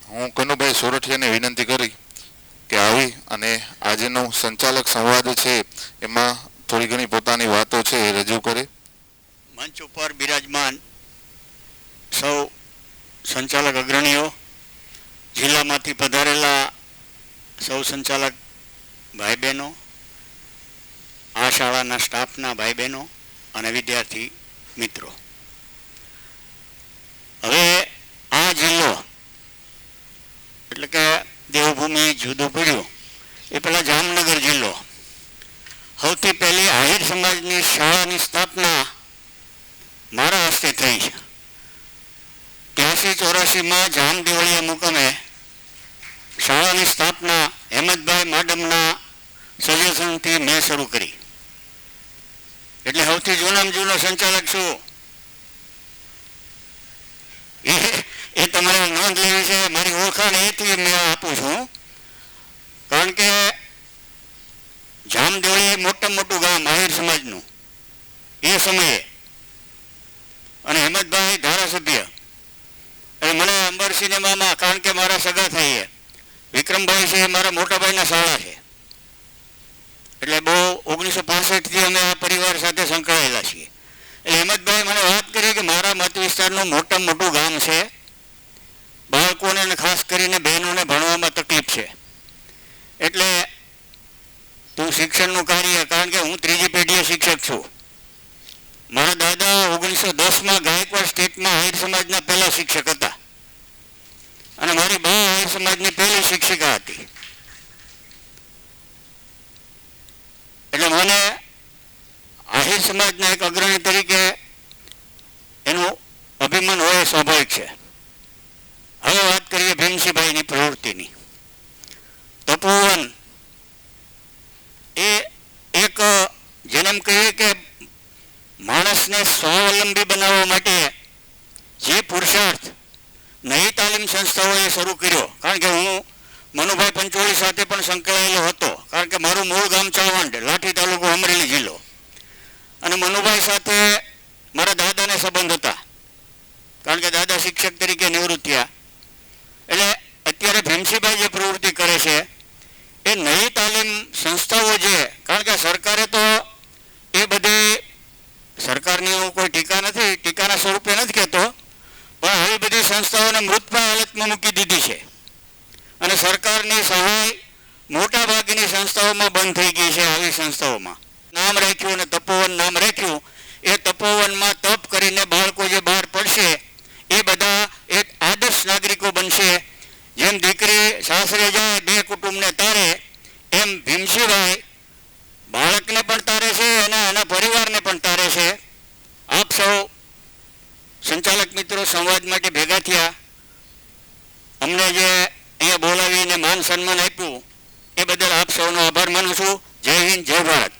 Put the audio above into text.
હું કનુભાઈ સોરઠિયાને વિનંતી કરી કે આવી અને આજનો સંચાલક સંવાદ છે એમાં થોડી ઘણી પોતાની વાતો છે એ રજૂ કરે. મંચ ઉપર બિરાજમાન સૌ સંચાલક અગ્રણીઓ, જિલ્લામાંથી પધારેલા સૌ સંચાલક ભાઈ બહેનો, આ શાળાના સ્ટાફના ભાઈ બહેનો અને વિદ્યાર્થી મિત્રો, હવે આ જિલ્લો એટલે કે દેવભૂમિ જુદું પડ્યું એ પહેલાં જામનગર જિલ્લો. સૌથી પહેલી આહિર સમાજની શાળાની સ્થાપના મારા હસ્તે થઈ છે. 83-84માં જામદેવળિયા મુકામે શાળાની સ્થાપના હેમંતભાઈ માડમના સજેશનથી મેં શરૂ કરી. એટલે સૌથી જૂનામાં જૂનો સંચાલક છું. એ તમારે નોંધ લેવી છે. મારી ઓળખાણ એથી મેં આપું છું, કારણ કે જામદેવળી મોટામાં મોટું ગામ આહિર સમાજનું એ સમયે, અને હેમંતભાઈ ધારાસભ્ય, અને મને અંબર સિનેમામાં, કારણ કે મારા સગા થાય વિક્રમભાઈ છે, મારા મોટાભાઈના શાળા છે, એટલે બહુ 1965થી અમે આ પરિવાર સાથે સંકળાયેલા છીએ. એટલે હેમંતભાઈ મને વાત કરી કે મારા મત વિસ્તારનું મોટામાં મોટું ગામ છે, બાળકોને અને ખાસ કરીને બહેનોને ભણવામાં તકલીફ છે, એટલે તું શિક્ષણનું કાર્ય, કારણ કે હું ત્રીજી પેઢીએ શિક્ષક છું. મારા દાદા 1910માં ગાયકવાડ સ્ટેટમાં આહિર સમાજના પહેલા શિક્ષક હતા, અને મારી બહુ આહિર સમાજની પહેલી શિક્ષિકા હતી. એટલે મને આહિર સમાજના એક અગ્રણી તરીકે એનું અભિમાન હોય સ્વાભાવિક છે. હવે વાત કરીએ ભીમસિંહભાઈની પ્રવૃત્તિની. તપોવન એ એક, જેને એમ કહીએ કે માણસને સ્વાવલંબી બનાવવા માટે જે પુરુષાર્થ નવી તાલીમ સંસ્થાઓએ શરૂ કર્યો, કારણ કે હું મનુભાઈ પંચોળી સાથે પણ સંકળાયેલો હતો, કારણ કે મારું મૂળ ગામ ચાવંડ, લાઠી તાલુકો, અમરેલી જિલ્લો, અને મનુભાઈ સાથે મારા દાદાને સંબંધ હતા, કારણ કે દાદા શિક્ષક તરીકે નિવૃત્ત થયા. એટલે અત્યારે ભીમસિંહભાઈ જે પ્રવૃત્તિ કરે છે એ નવી તાલીમ સંસ્થાઓ છે, કારણ કે સરકારે તો એ બધી, સરકારની કોઈ ટીકા નથી, ટીકાના સ્વરૂપે નથી કહેતો, પણ આવી બધી સંસ્થાઓને મૃતપ્રાય હાલતમાં મૂકી દીધી છે, અને સરકારની સહાય મોટાભાગની સંસ્થાઓમાં બંધ થઈ ગઈ છે. આવી સંસ્થાઓમાં નામ રાખ્યું અને તપોવન નામ રાખ્યું. એ તપોવનમાં તપ કરીને બાળકો જે બહાર પડશે એ બધા એક આદર્શ નાગરિકો બનશે. જેમ દીકરી સાસરે જાય બે કુટુંબને તારે, એમ ભીમસિંહભાઈ બાળકને પણ તારે છે અને એના પરિવારને પણ તારે છે. આપ સૌ સંચાલક મિત્રો સંવાદ માટે ભેગા થયા, અમને જે અહીંયા બોલાવીને માન સન્માન આપ્યું એ બદલ આપ સૌનો આભાર માનું છું. જય હિન્દ, જય ભારત.